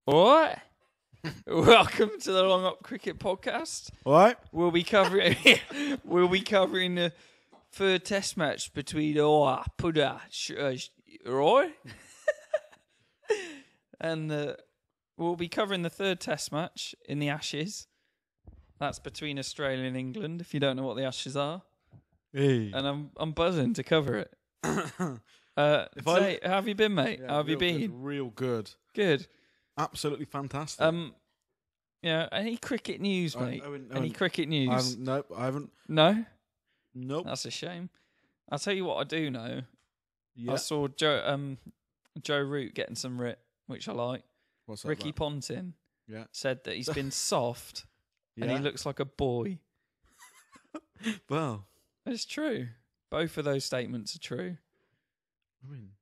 What? Welcome to the Long Up Cricket Podcast. All right. We'll be covering the third Test match between Roy and we'll be covering the third Test match in the Ashes. That's between Australia and England. If you don't know what the Ashes are, Hey. and I'm buzzing to cover it. How have you been, mate? Yeah, how have you been? Good, real good. Good. Absolutely fantastic. Yeah. Any cricket news, mate? Any cricket news? Nope, I haven't. No. Nope. That's a shame. I'll tell you what I do know. Yeah. I saw Joe Root getting some writ, which I like. What's that Ricky about? Ponting Yeah. said that he's been soft Yeah. and he looks like a boy. Well, It's true. Both of those statements are true. I mean,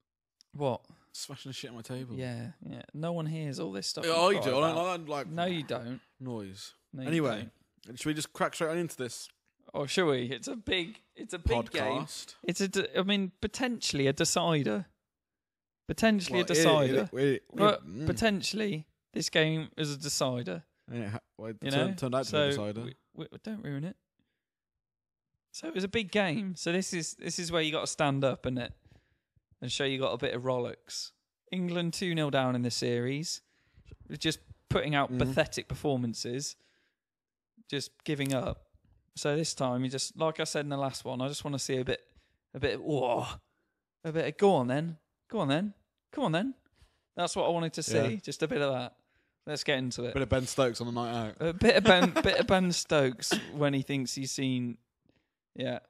What? smashing the shit on my table. Yeah. No one hears all this stuff. Oh, you you do. cry I about. don't like No, you don't. noise. No, you Anyway, don't. should we just crack straight on into this Oh, shall we? It's a big game. podcast? It's potentially a decider. Potentially a decider. Potentially, this game is a decider. Turned out to be a decider. We don't ruin it. So it was a big game. So this is where you got to stand up, isn't it, and show you got a bit of rollicks. England 2-0 down in the series, just putting out pathetic performances, just giving up. So this time, you just, like I said in the last one, I just want to see a bit of go on then. That's what I wanted to see, Yeah. just a bit of that. Let's get into it. Bit of Ben Stokes on the night out. A bit of Ben Stokes when he thinks he's seen. Yeah.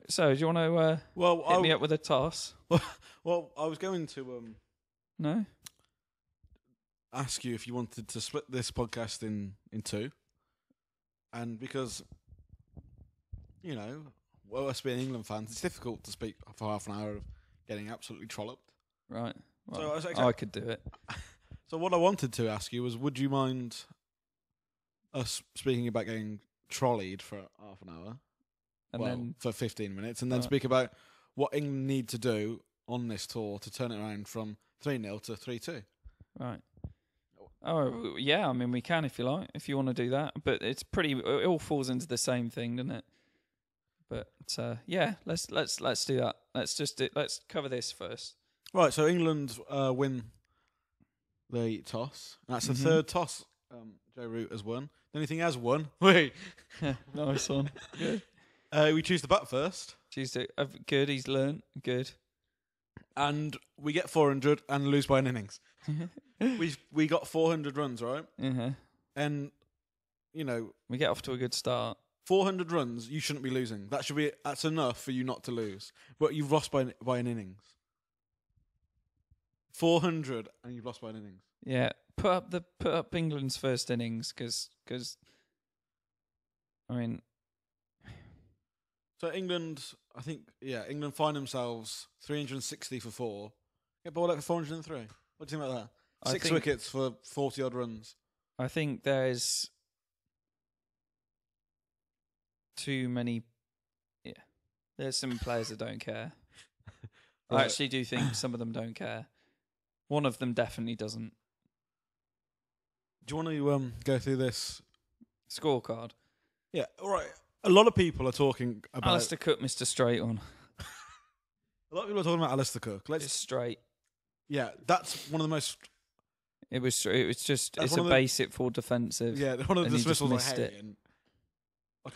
So do you want to hit me up with a toss? Well, I was going to No. ask you if you wanted to split this podcast in two, and because us being England fans, it's difficult to speak for half an hour of getting absolutely trolloped. Right. Well, So I was like, I could do it. So what I wanted to ask you was, would you mind us speaking about getting trolleyed for half an hour, And then for 15 minutes, and then Right. speak about what England need to do on this tour to turn it around from 3-0 to 3-2? right. Oh yeah, I mean we can if you like, if you want to do that, but it's pretty. It all falls into the same thing, doesn't it? But yeah, let's do that. Let's cover this first. Right, so England win the toss. That's the third toss Joe Root has won. The only thing he has won. Wait. Nice one. Good. We choose the bat first. Tuesday. Good. He's learnt. Good. And we get 400 and lose by an innings. we got 400 runs, right? Uh-huh. And, We get off to a good start. 400 runs, you shouldn't be losing. That's enough for you not to lose. But you've lost by an innings. 400 and you've lost by an innings. Yeah, put up England's first innings because I mean, So England find themselves 360 for 4. Get bowled out for 403. What do you think about that? I 6 think- wickets for 40 odd runs. I think there's too many. Yeah, there's some players that don't care. I Right. actually do think some of them don't care. One of them definitely doesn't. Do you want to go through this? Scorecard. Yeah, all right. A lot of people are talking about. Alistair Cook, Mr. Straight on. A lot of people are talking about Alistair Cook. It's straight. Yeah, that's one of the most. It was just That's it's one a of the- basic for defensive. Yeah, one of the And he just dismissals I missed hate. it. And,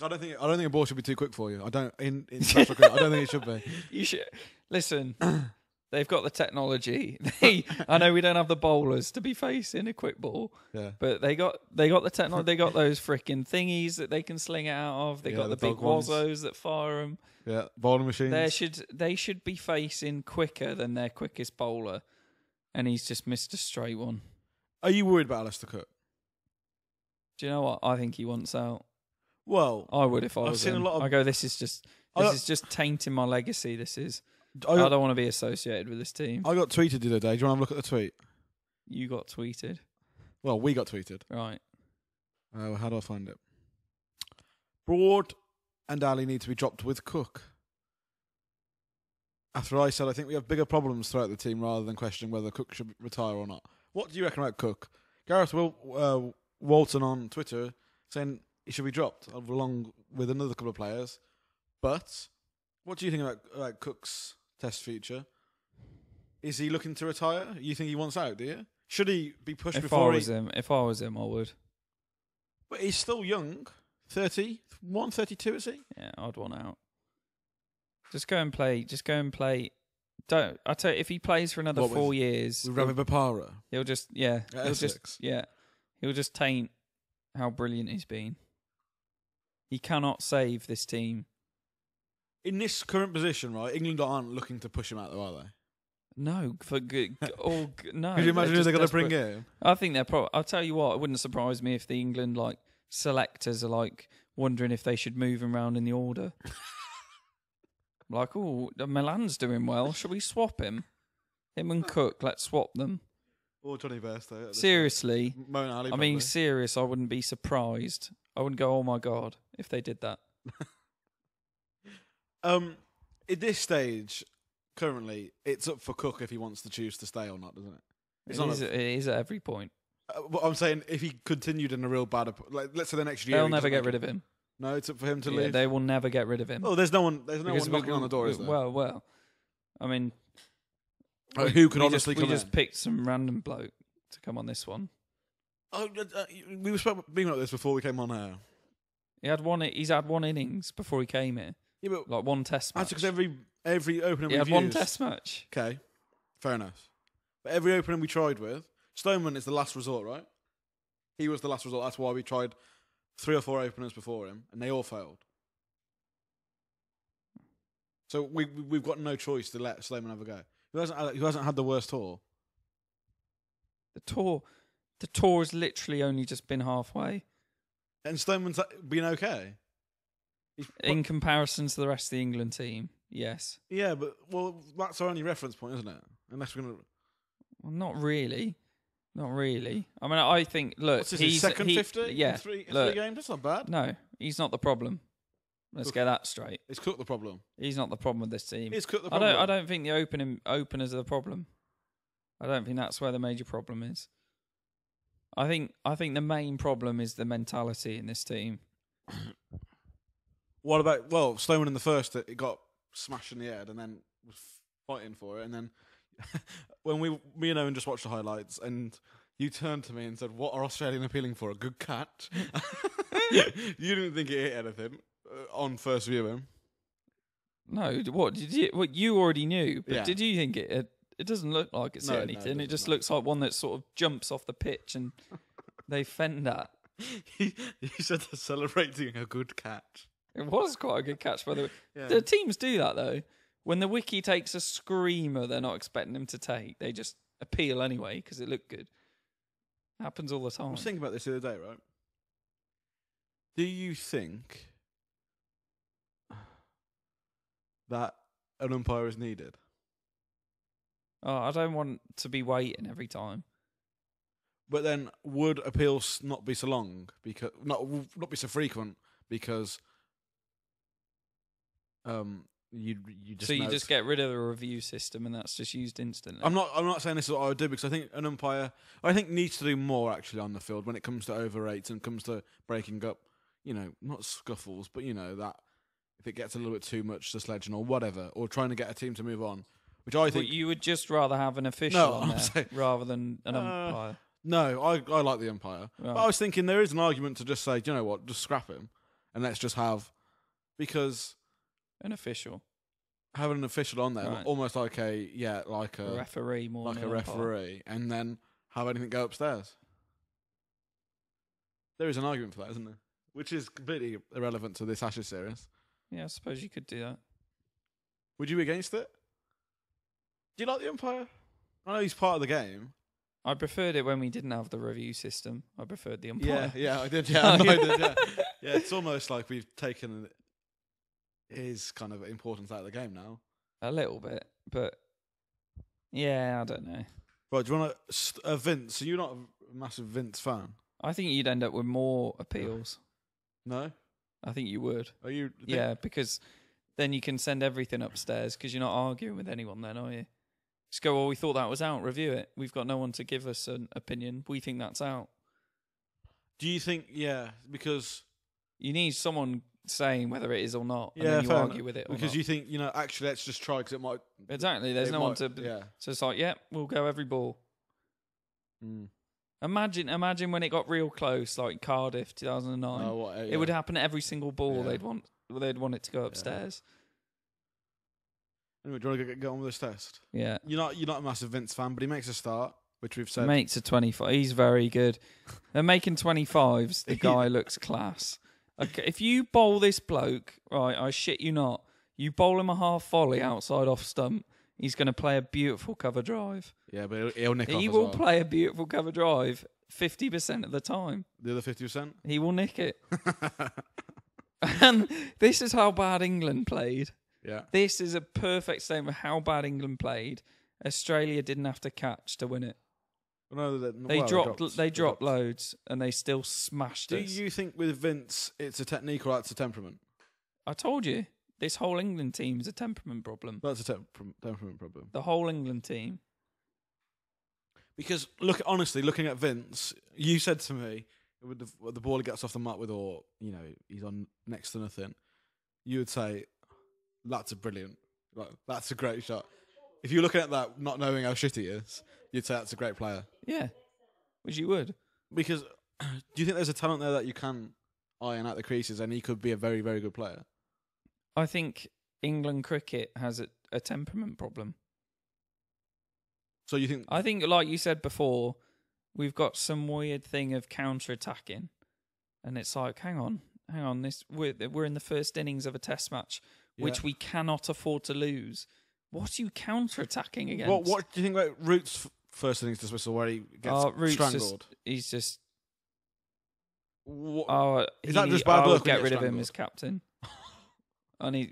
I don't think a ball should be too quick for you. I don't in special cricket, I don't think it should be. You should listen. They've got the technology. I know we don't have the bowlers to be facing a quick ball, Yeah. but they got the technology. They got those freaking thingies that they can sling it out of. They Yeah, got the the big dog ones. wazzos that fire them. Yeah, bowling machines. They should be facing quicker than their quickest bowler, and he's just missed a straight one. Are you worried about Alistair Cook? Do you know what? I think he wants out. Well, I would if I I've was seen a him. lot of- I go. This is just tainting my legacy. This is. I I got, don't want to be associated with this team. I got tweeted the other day. Do you want to have a look at the tweet? You got tweeted, Well, we got tweeted. right? How do I find it? Broad and Ali need to be dropped with Cook. After I said I think we have bigger problems throughout the team rather than questioning whether Cook should retire or not. What do you reckon about Cook? Gareth Walton on Twitter saying he should be dropped along with another couple of players. But what do you think about Cook's Test future? Is he looking to retire? You think he wants out? Do you? Should he be pushed If before I was him, I would. But he's still young. 31, 32, is he? Yeah, I'd want out. Just go and play. Don't I tell you, if he plays for another 4 years, With Ravi Bapara. he'll just taint how brilliant he's been. He cannot save this team. In this current position, right? England aren't looking to push him out, though, are they? No, for good. No. Could you imagine who they're going to bring desperate. in? I think they're probably. I'll tell you what. It wouldn't surprise me if the England selectors are wondering if they should move him around in the order. Milan's doing well. Shall we swap him? Him and Cook. Let's swap them. Or Johnny Bairstow. Seriously. Mona Ali, I mean, serious. I wouldn't be surprised. I wouldn't go, oh my God, if they did that. At this stage, currently, it's up for Cook if he wants to choose to stay or not, doesn't it? It is at every point. But I'm saying if he continued in a real bad, let's say the next year, They'll never get rid of him. No, it's up for him to Yeah, leave. they will never get rid of him. Oh, there's no one knocking on the door, is there? Well. I mean, who could honestly come We just in? picked some random bloke to come on this one. Oh, we were speaking about this before we came on air. He's had one innings before he came here. Yeah, but One test match. that's because every opening he we've had one used- test match. Okay, fair enough. But every opening we tried with, Stoneman is the last resort, right? He was the last resort. That's why we tried 3 or 4 openers before him, and they all failed. So we've got no choice to let Stoneman have a go. Who hasn't had the worst tour? The tour has literally only just been halfway. And Stoneman's been okay. In comparison to the rest of the England team, yes. Yeah, but that's our only reference point, isn't it? Unless we're gonna. Well, not really. Not really. I mean, I think. Look, What's this, his second 50? Yeah. In three Look, games. That's not bad. no, he's not the problem. Let's get that straight. It's Cook the problem. He's not the problem with this team. It's Cook the problem. I don't think the openers are the problem. I don't think that's where the major problem is. I think the main problem is the mentality in this team. What about Stoneman in the first? It got smashed in the head and then was fighting for it, and then when me and Owen just watched the highlights, and you turned to me and said, "What are Australian appealing for? A good catch?" You didn't think it hit anything on first viewing. No, what did you? What you already knew, but Yeah. did you think it? It doesn't look like it's No, hit no, anything. it It just doesn't, looks like one that sort of jumps off the pitch and they fend at. He said they're celebrating a good catch. It was quite a good catch, by the way. Yeah. The teams do that though. When the wiki takes a screamer, they're not expecting him to take. They just appeal anyway because it looked good. Happens all the I time. was thinking about this the other day, right? Do you think that an umpire is needed? Oh, I don't want to be waiting every time. But then, would appeals not be so long because not be so frequent because you just So you know just get rid of the review system and that's just used instantly. I'm not saying this is what I would do because I think an umpire needs to do more actually on the field when it comes to overrates and comes to breaking up, not scuffles, but that if it gets a little bit too much, the sledging or whatever, or trying to get a team to move on, which I think you would just rather have an official No, on I'm there saying- rather than an umpire. No, I like the umpire. Right. But I was thinking there is an argument to just say, do you know what, just scrap him and let's just have, because An official. having an official on there, Right. almost like a Referee more like than a an umpire. referee, and then have anything go upstairs. There is an argument for that, isn't there? Which is completely irrelevant to this Ashes series. Yeah, I suppose you could do that. Would you be against it? Do you like the umpire? I know he's part of the game. I preferred it when we didn't have the review system. I preferred the umpire. Yeah, I did. Yeah, I did. Yeah, yeah. It's almost like we've taken his kind of importance out of the game now. A little bit, but yeah, I don't know. Right, do you want to Vince? So you're not a massive Vince fan? I think you'd end up with more appeals. No. I think you would. Are you? Yeah, because then you can send everything upstairs because you're not arguing with anyone then, are you? Just go, well, we thought that was out. Review it. We've got no one to give us an opinion. We think that's out. Do you think? Yeah, because You need someone saying whether it is or not, and yeah, then you fair argue enough. with it or Because not. you think actually let's just try because it might. Exactly. There's it no one might- to. Yeah. So it's like, yeah, we'll go every ball. Mm. Imagine when it got real close, like Cardiff 2009. Oh, what, It would happen at every single ball. Yeah. They'd want it to go upstairs. Anyway, do you want to get on with this test? Yeah. You're not a massive Vince fan, but he makes a start, which we've said. Makes a 25. He's very good. They're making 25s. The guy looks class. Okay, if you bowl this bloke, right, I shit you not, you bowl him a half volley outside off stump, he's going to play a beautiful cover drive. Yeah, but he'll nick off He as will well. play a beautiful cover drive 50% of the time. The other 50%. He will nick it. And this is how bad England played. Yeah. This is a perfect statement of how bad England played. Australia didn't have to catch to win it. No, They dropped loads and they still smashed Do us. you think with Vince it's a technique or that's a temperament? I told you, this whole England team's a temperament problem. That's a temperament problem. The whole England team. Because honestly, looking at Vince, you said to me with the ball he gets off the mat with, or he's on next to nothing. You would say that's a brilliant, that's a great shot. If you're looking at that, not knowing how shit he is, you'd say that's a great player. Yeah, which you would. Because do you think there's a talent there that you can iron out the creases, and he could be a very, very good player? I think England cricket has a temperament problem. So you think? I think, like you said before, we've got some weird thing of counter-attacking, and it's like, hang on, we're in the first innings of a Test match, which we cannot afford to lose. What are you counter-attacking against? What do you think about Root's first innings dismissal where he gets strangled? He's just. What? Is that just bad luck? I would get rid of him as captain. He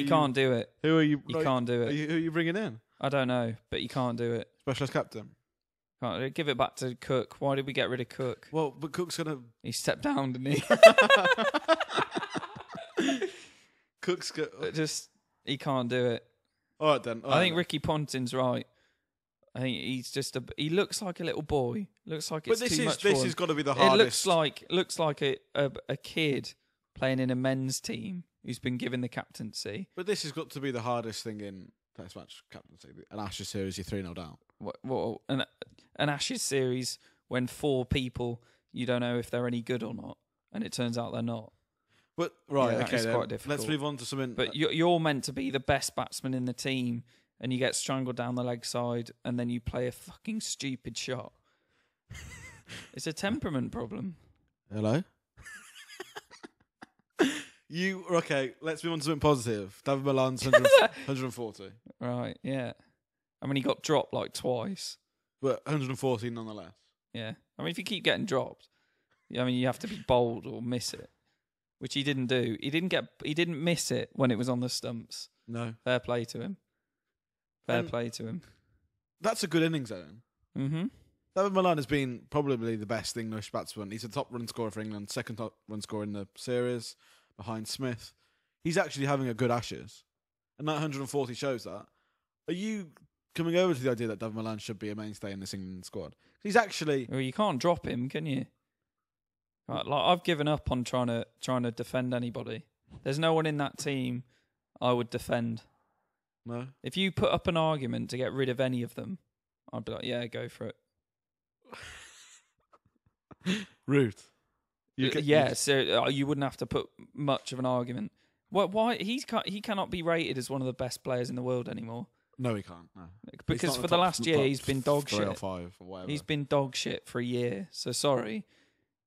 can't do it. Who are you? He can't do it. Who are you bringing in? I don't know, but he can't do it. Specialist captain. Can't give it back to Cook. Why did we get rid of Cook? Well, but Cook's gonna. He stepped down, didn't he? Cook's he can't do it. All right then. I think Ricky Ponting's right. I think he's just he looks like a little boy. Looks like it's too much for him. This has got to be the hardest. It looks like a kid playing in a men's team who's been given the captaincy. But this has got to be the hardest thing in Test match captaincy. An Ashes series, you're 3-0 down. What an Ashes series when 4 people you don't know if they're any good or not, and it turns out they're not. But right, Yeah, okay, it's then. quite difficult. Let's move on to something. But you're meant to be the best batsman in the team, and you get strangled down the leg side, and then you play a fucking stupid shot. It's a temperament problem. Hello. Okay? Let's move on to something positive. David Milan's 140, Right, yeah. I mean, he got dropped like twice. but 140 nonetheless. Yeah. I mean, if you keep getting dropped, I mean, you have to be bold or miss it, which he didn't do. He didn't miss it when it was on the stumps. No, Fair play to him. Fair play to him. that's a good innings, Owen. Mm-hmm. David Milan has been probably the best English batsman. He's the top run scorer for England, second top run scorer in the series, behind Smith. He's actually having a good Ashes, and that 140 shows that. Are you coming over to the idea that David Milan should be a mainstay in this England squad? He's actually. Well, you can't drop him, can you? Like I've given up on trying to defend anybody. There's no one in that team I would defend. No. If you put up an argument to get rid of any of them, I'd be like, yeah, go for it. Root. So you wouldn't have to put much of an argument. Why he cannot be rated as one of the best players in the world anymore? No, he can't. No. Because for the last year he's been dog 3 or shit. 5 or whatever. He's been dog shit for a year. So sorry.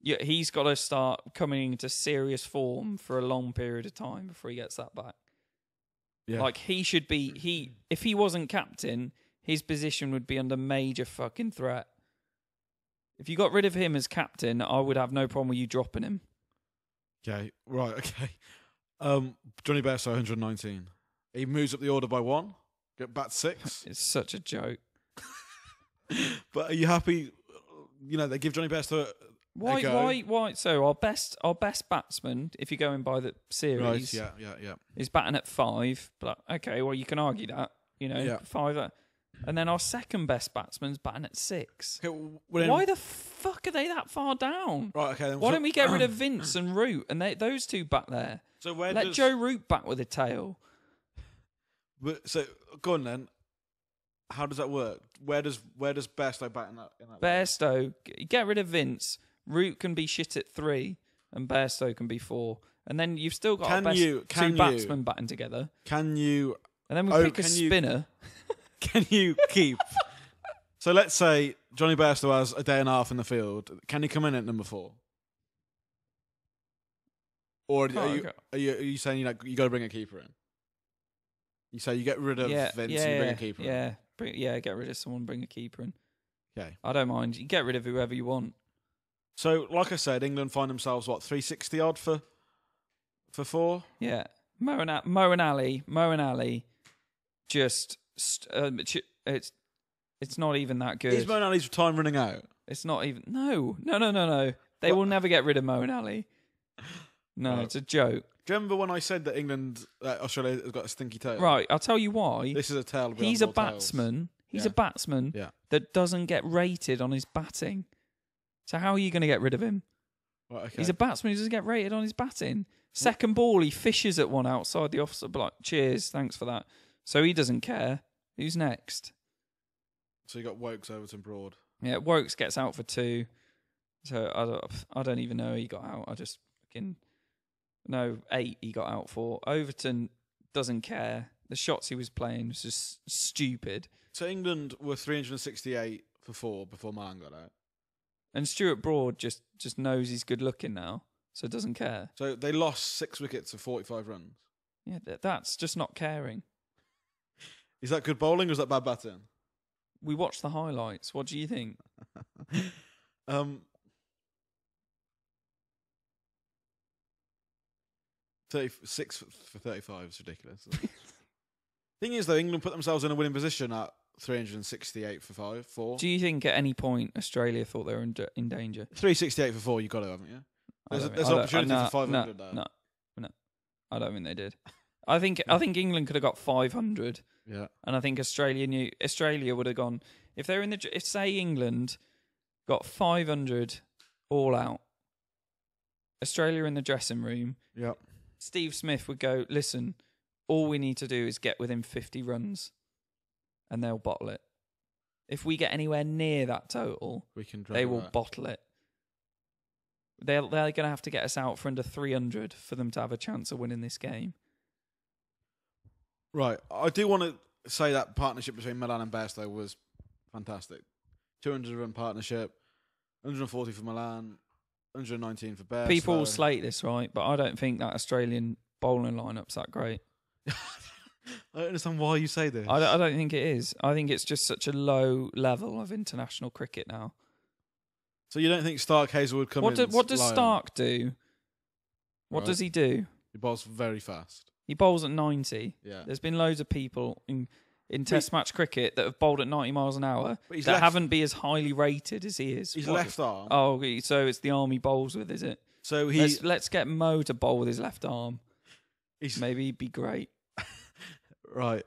Yeah, he's got to start coming into serious form for a long period of time before he gets that back. Yeah. Like he should be. If he wasn't captain, his position would be under major fucking threat. If you got rid of him as captain, I would have no problem with you dropping him. Okay, right, okay. Johnny Bairstow, 119. He moves up the order by 1. Get bat 6. It's such a joke. But are you happy? They give Johnny Bairstow a go. Why? So our best batsman, if you're going by the series, Right, yeah. is batting at 5. But okay, well you can argue that. Yeah. 5. And then our second best batsman's batting at 6. Okay, well then- Why the fuck are they that far down? Right. Okay. Then Why don't we get rid of Vince and Root and those two back there? So where Let does Joe Root back with a tail. So go on then. How does that work? Where does Bairstow bat in that? Bairstow, get rid of Vince. Root can be shit at 3, and Bairstow can be 4. And then you've still got our best two batsmen batting together. Can you? And then we pick a spinner. Can you keep? So let's say Johnny Bairstow has a day and a half in the field. Can he come in at number 4? Or are you saying you got to bring a keeper in? You say you get rid of Vince and you bring a keeper in? Get rid of someone, bring a keeper in. Okay. I don't mind. You get rid of whoever you want. So, like I said, England find themselves, 360 odd for 4? Yeah. Mo and Ali, just it's not even that good. Is Mo and Ali's time running out? It's not even. No. They will never get rid of Mo and Ali. No, It's a joke. Do you remember when I said that Australia has got a stinky tail? Right, I'll tell you why. This is a tail. He's a batsman. He's a batsman that doesn't get rated on his batting. So how are you going to get rid of him? Right, okay. He's a batsman who doesn't get rated on his batting. Second ball, he fishes at one outside the off. Like, cheers, thanks for that. So he doesn't care. Who's next? So you got Wokes, Overton, Broad. Yeah, Wokes gets out for 2. So I don't even know he got out. I just fucking... No, 8 he got out for. Overton doesn't care. The shots he was playing was just stupid. So England were 368 for 4 before Malan got out. And Stuart Broad just knows he's good looking now, so doesn't care. So they lost 6 wickets of 45 runs. Yeah, that's just not caring. Is that good bowling or is that bad batting? We watched the highlights. What do you think? 36 for 35 is ridiculous. Thing is, though, England put themselves in a winning position at 368 for 4. Do you think at any point Australia thought they were in danger? 368 for 4, you got it, haven't you? There's an opportunity for 500 there. No, I don't think they did. I think England could have got 500. Yeah, and I think Australia would have gone if they're in the. If say England got 500 all out, Australia in the dressing room. Yeah. Steve Smith would go, listen, all we need to do is get within 50 runs and they'll bottle it. If we get anywhere near that total, they will bottle it. They're going to have to get us out for under 300 for them to have a chance of winning this game. Right. I do want to say that partnership between Malan and Bairstow was fantastic. 200-run partnership, 140 for Malan, 119 for Bairstow. People will slate this, right? But I don't think that Australian bowling lineup's that great. I don't understand why you say this. I don't think it is. I think it's just such a low level of international cricket now. So you don't think Stark Hazelwood come in? What does Stark do? What does he do? He bowls very fast. He bowls at 90. Yeah. There's been loads of people in Test match cricket that have bowled at 90 miles an hour that haven't been as highly rated as he is. He's left arm. Oh, so it's the arm he bowls with, is it? So let's get Mo to bowl with his left arm. Maybe he'd be great. Right.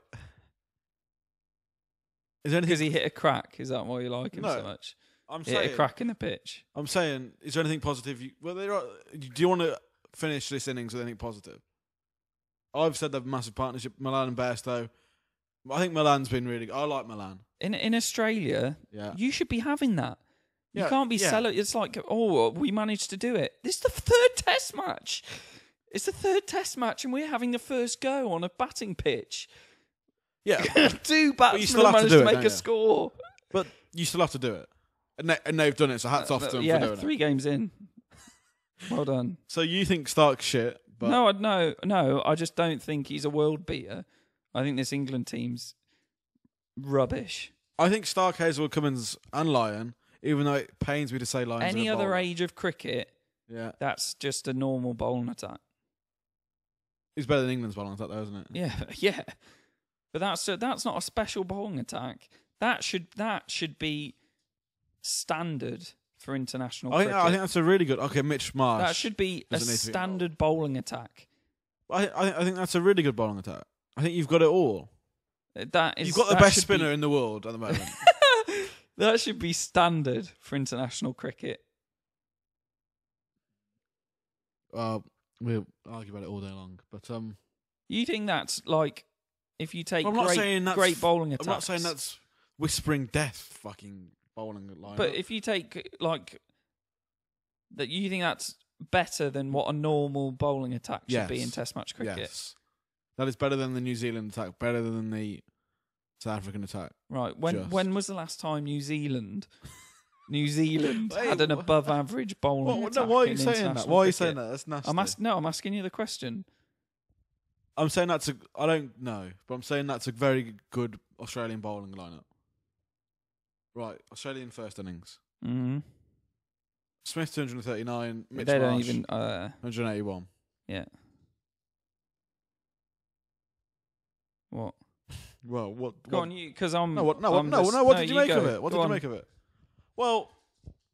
Because he hit a crack. Is that why you like him so much? Hit a crack in the pitch. I'm saying, is there anything positive? Do you want to finish this innings with anything positive? I've said they've massive partnership, Malan and Bairstow. I think Milan's been really good. I like Milan. In Australia, you should be having that. You can't be selling. It's like, we managed to do it. This is the third Test match. It's the third Test match, and we're having the first go on a batting pitch. Yeah, 2 batsmen have managed to make a score. But you still have to do it, and they've done it. So hats off to them for doing it. 3 games in. Well done. So you think Stark's shit? But No. I just don't think he's a world beater. I think this England team's rubbish. I think Stark, Hazelwood, Cummins, and Lyon, even though it pains me to say Lyon's any other age of cricket, that's just a normal bowling attack. It's better than England's bowling attack, though, isn't it? Yeah. But that's not a special bowling attack. That should be standard for international cricket. I think that's a really good. Okay, Mitch Marsh. That should be a standard bowling attack. I think that's a really good bowling attack. I think you've got it all. That is. You've got the that best should spinner in the world at the moment. That should be standard for international cricket. We'll argue about it all day long, but You think that's like if you take I'm not saying that's great bowling attacks? I'm not saying that's whispering death fucking bowling line. But if you take like that, you think that's better than what a normal bowling attack should be in Test match cricket. Yes, that is better than the New Zealand attack, better than the South African attack. Right. When was the last time New Zealand had an Wait, above average bowling attack? Why are you in saying that? international Why are you cricket? saying that? That's nasty. I'm asking you the question. I'm saying that's I don't know, but I'm saying that's a very good Australian bowling lineup. Right, Australian first innings. Mm-hmm. Smith 239, Mitch They don't Marsh even. 181. Yeah. What? Well, what? Go on, you, because I'm. What I'm just- What did you make go. of it? What Go did you on. make of it? Well,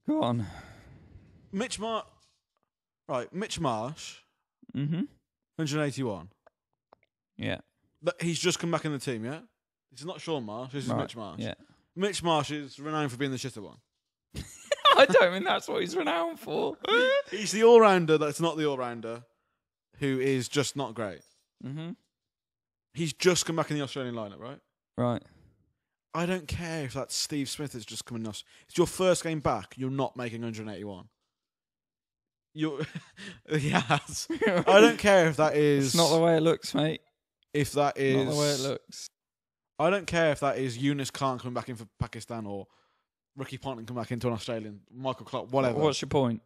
Go on. Mitch Marsh. Right, Mitch Marsh, Mm-hmm. 181. Yeah. But he's just come back in the team, yeah? This is not Sean Marsh, this is Right, Mitch Marsh. Yeah. Mitch Marsh is renowned for being the shitter one. I don't think that's what he's renowned for. He's the all-rounder that's not the all-rounder, who is just not great. Mm-hmm. He's just come back in the Australian lineup, right? Right. I don't care if that's Steve Smith that's just coming in. It's your first game back, you're not making 181. Yes. I don't care if that is... It's not the way it looks, mate. If that is... Not the way it looks. I don't care if that is Yunus Khan coming back in for Pakistan or Ricky Ponting coming back into an Australian, Michael Clark, whatever. What's your point?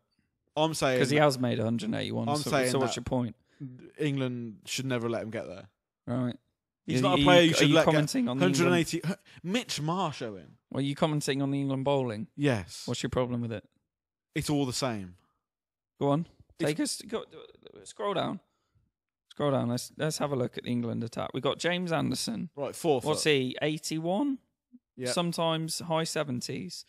I'm saying... Because he has made 181. I'm saying so what's that- your point? England should never let him get there. Right. He's not a player you should let get commenting on the England, 180... Mitch Marsh, Owen. Well, you commenting on the England bowling? Yes. What's your problem with it? It's all the same. Go on. Take us. Go, scroll down. Scroll down. Let's have a look at the England attack. We got James Anderson. Right, 4 foot. What's he? 81. Yeah. Sometimes high 70s.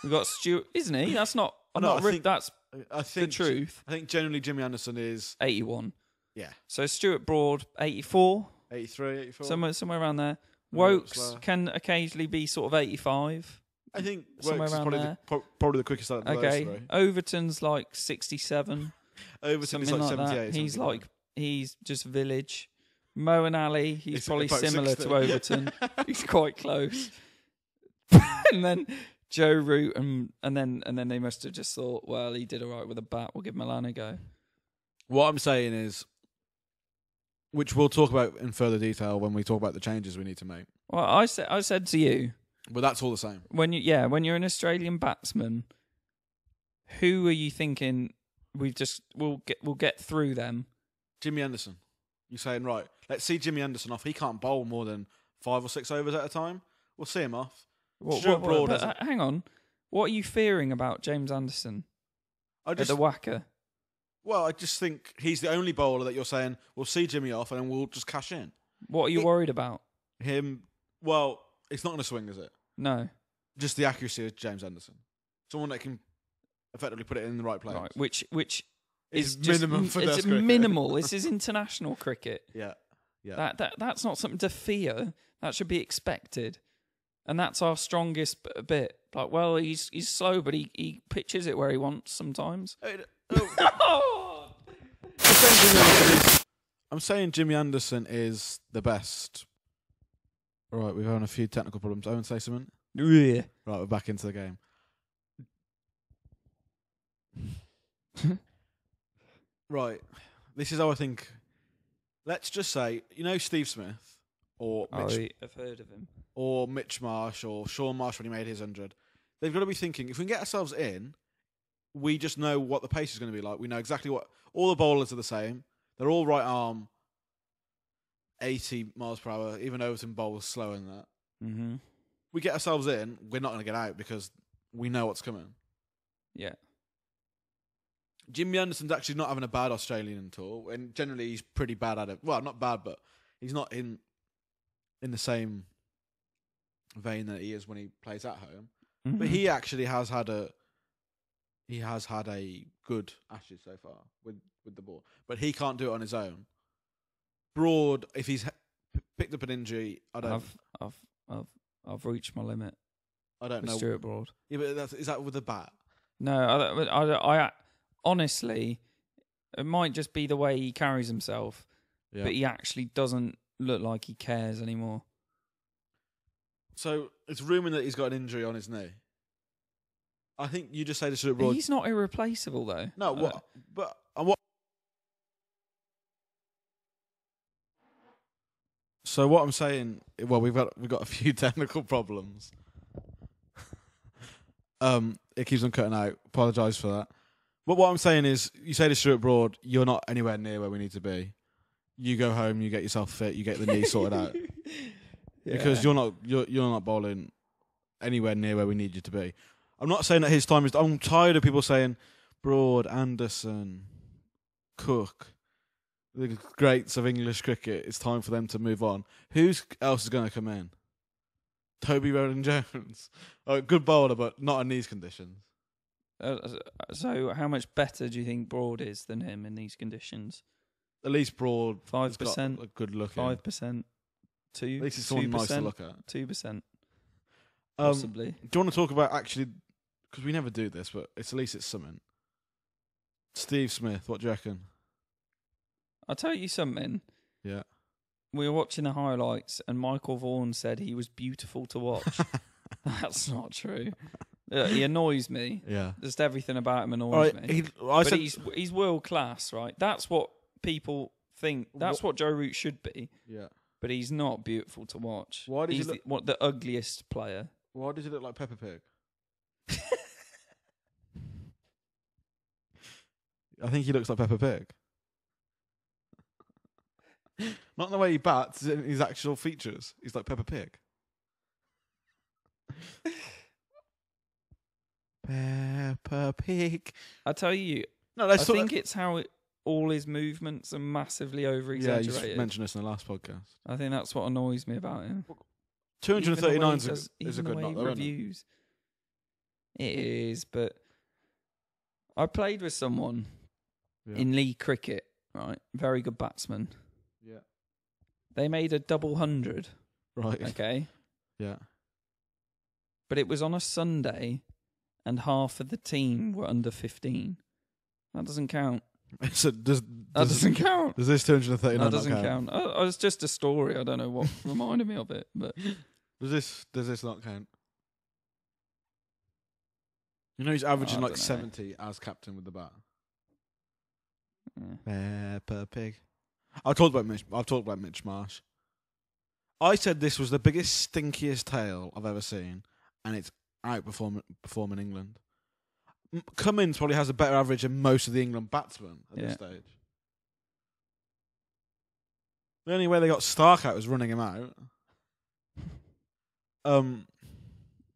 We got Stuart, isn't he? That's not. No, I think- that's I the think truth. I think generally Jimmy Anderson is 81. yeah So Stuart Broad 84. 83, 84. Somewhere around there. Maybe a bit Wokes slower. can occasionally be sort of 85. I think somewhere Wokes is around probably there. probably the quickest out of those Okay. three. Overton's like 67. Overton is Something like like 78. that. He's 79. like he's just village. Mo and Ali, he's It's probably about similar 60. to Overton. He's quite close. And then Joe Root and then they must have just thought, well, he did all right with a bat. We'll give Milan a go. What I'm saying is, which we'll talk about in further detail when we talk about the changes we need to make. Well, I said to you But that's all the same. when you're an Australian batsman, who are you thinking we'll get through them? Jimmy Anderson. You're saying, right, let's see Jimmy Anderson off. He can't bowl more than 5 or 6 overs at a time. We'll see him off. Stuart Broad but, hasn't- hang on, what are you fearing about James Anderson I just, at the Wacker? well, I just think he's the only bowler that you're saying, we'll see Jimmy off and then we'll just cash in. What are you worried about? Him, well, it's not going to swing, is it? No, Just the accuracy of James Anderson. Someone that can effectively put it in the right place. right. Which Is is just, minimum for it's Test cricket. minimal. This is international cricket. Yeah. Yeah. That's not something to fear. That should be expected, and that's our strongest bit. Like, well, he's slow, but he pitches it where he wants sometimes. I'm saying Jimmy Anderson is the best. All right, we've had a few technical problems. Owen, say something. Yeah. Right, we're back into the game. Right, this is how I think. Let's just say, Steve Smith or I've heard of him. or Mitch Marsh or Sean Marsh when he made his 100. They've got to be thinking, if we can get ourselves in, we just know what the pace is going to be like. We know exactly what... All the bowlers are the same. They're all right arm, 80 miles per hour. Even Overton bowls slower than that. Mm-hmm. We get ourselves in, we're not going to get out because we know what's coming. Yeah. Jimmy Anderson's actually not having a bad Australian tour, and generally he's pretty bad at it. Well, not bad, but he's not in the same vein that he is when he plays at home. Mm-hmm. But he actually has had a good Ashes so far with the ball. But he can't do it on his own. Broad, if he's picked up an injury. I've reached my limit. I don't With know. Stuart Broad. Yeah, but is that with a bat? No, I honestly, it might just be the way he carries himself, Yeah. but he actually doesn't look like he cares anymore. So it's rumoured that he's got an injury on his knee. I think you just say to Stuart Broad. He's not irreplaceable though. No, what? But what? So what I'm saying, well, we've got a few technical problems. It keeps on cutting out. Apologise for that. But what I'm saying is, you say to Stuart Broad, you're not anywhere near where we need to be. You go home, you get yourself fit, you get the knee sorted out, because you're not bowling anywhere near where we need you to be. I'm not saying that his time is. I'm tired of people saying Broad, Anderson, Cook, the greats of English cricket. It's time for them to move on. Who else is going to come in? Toby Rowland-Jones, good bowler, but not in these conditions. So how much better do you think Broad is than him in these conditions? At least Broad 5%, a good look. 5%, 2%. At least it's someone nice to look at. 2%, possibly. Do you want to talk about actually? Because we never do this, but at least it's something. Steve Smith, what do you reckon? I'll tell you something. Yeah. We were watching the highlights, and Michael Vaughan said he was beautiful to watch. That's not true. He annoys me. Yeah. Just everything about him annoys me. But he's world class, right? That's what people think. That's what Joe Root should be. Yeah. But he's not beautiful to watch. Why does he's he look the ugliest player? Why does he look like Peppa Pig? I think he looks like Peppa Pig. Not in the way he bats, in his actual features. He's like Peppa Pig. Peppa Pig. I tell you, No, I think it's how all his movements are massively over-exaggerated. Yeah, you mentioned this in the last podcast. I think that's what annoys me about him. 239 is a the good way knock, he though, isn't it? reviews. It is, but I played with someone in league cricket, right? Very good batsman. Yeah. They made a double 100. Right. Okay. Yeah. But it was on a Sunday, and half of the team were under 15. That doesn't count. So that doesn't count. Does this 239 that doesn't not count? It's just a story. I don't know what reminded me of it, but does this not count? You know he's averaging like 70 as captain with the bat. Peppa Pig. I've talked about Mitch Marsh. I said this was the biggest, stinkiest tail I've ever seen, and it's outperforming England. Cummins probably has a better average than most of the England batsmen at this stage. The only way they got Stark out was running him out.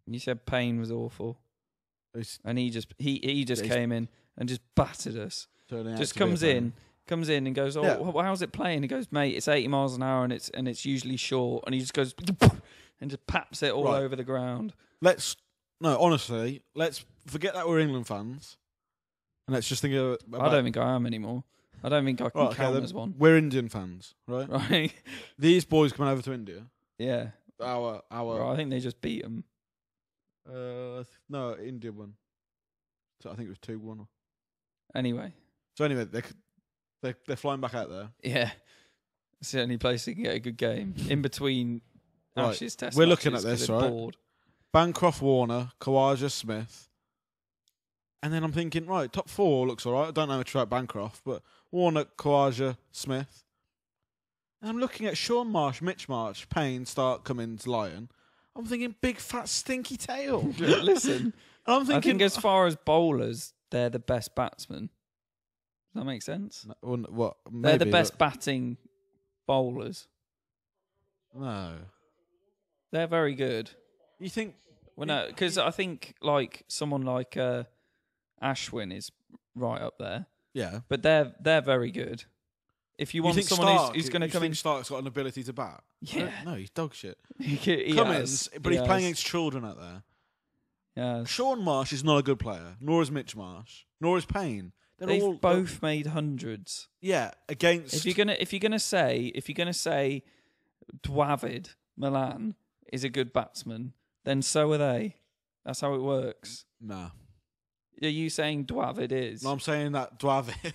You said Payne was awful, and he just came in and just battered us. Just comes in and goes, how's it playing? He goes, mate, it's 80 miles an hour and it's usually short, and he just goes and just paps it all over the ground. Honestly, let's forget that we're England fans, and let's just think about. I don't think I am anymore. I don't think I can count as one. We're Indian fans, right? Right. These boys coming over to India. Yeah. Our. Right, I think they just beat them. No, India won. So I think it was 2-1. Anyway, they're flying back out there. Yeah, it's the only place they can get a good game in between Ashes Test. We're looking at this, right? Bored. Bancroft, Warner, Khawaja, Smith, and then I'm thinking, right, top 4 looks all right. I don't know much about Bancroft, but Warner, Khawaja, Smith. And I'm looking at Sean Marsh, Mitch Marsh, Payne, Stark, Cummins, Lyon. I'm thinking big, fat, stinky tail. Listen, I'm thinking, I think as far as bowlers, they're the best batsmen. Does that make sense? What? Maybe, they're the best batting bowlers. No. They're very good. You think? Well, no, because I think like someone like Ashwin is right up there. Yeah. But they're very good. If you want someone who's going to come in... Stark's got an ability to bat? Yeah. No, he's dog shit. he Cummins, has, but he's playing against children out there. Yeah. Sean Marsh is not a good player, nor is Mitch Marsh, nor is Payne. They've both made hundreds. Yeah, against... If you're gonna say David Milan is a good batsman, then so are they. That's how it works. Nah. Are you saying David is? No, I'm saying that David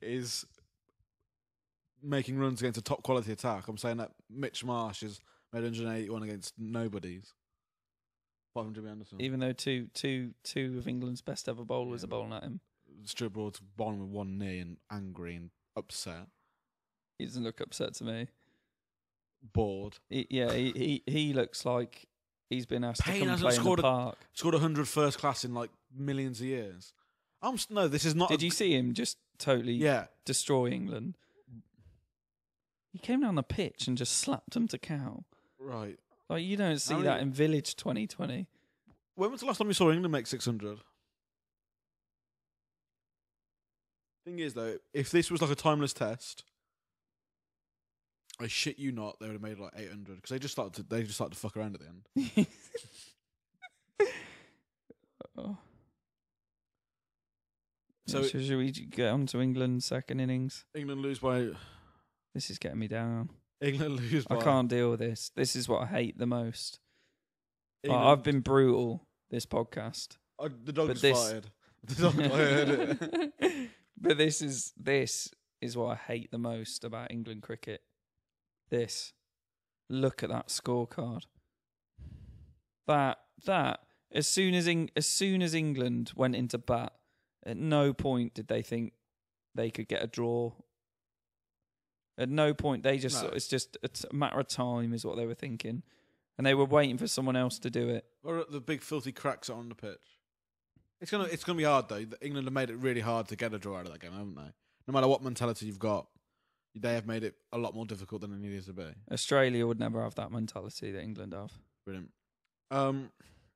is making runs against a top quality attack. I'm saying that Mitch Marsh has made 181 against nobodies. Apart from Jimmy Anderson. Even though two of England's best ever bowlers are bowling at him. Stuart Broad's bowling with one knee and angry and upset. He doesn't look upset to me. Bored. He looks like he's been asked Payne to come hasn't play in scored the park. Scored 100 first class in like millions of years. No, this is not. Did you see him just totally destroy England? He came down the pitch and just slapped them to cow. Right. Like, you don't see that in Village 2020. When was the last time you saw England make 600? Thing is, though, if this was like a timeless test, I shit you not, they would have made like 800 because they just started to fuck around at the end. Oh. So should we get on to England's second innings? England lose by. This is getting me down. England lose by. I can't deal with this. This is what I hate the most. I've been brutal this podcast. The dog's fired. The dog, I heard it. But this is what I hate the most about England cricket. This. Look at that scorecard. That as soon as England went into bat, at no point did they think they could get a draw. At no point it's just a matter of time is what they were thinking. And they were waiting for someone else to do it. Or the big filthy cracks on the pitch. It's gonna be hard though. England have made it really hard to get a draw out of that game, haven't they? No matter what mentality you've got, they have made it a lot more difficult than it needed to be. Australia would never have that mentality that England have. Brilliant.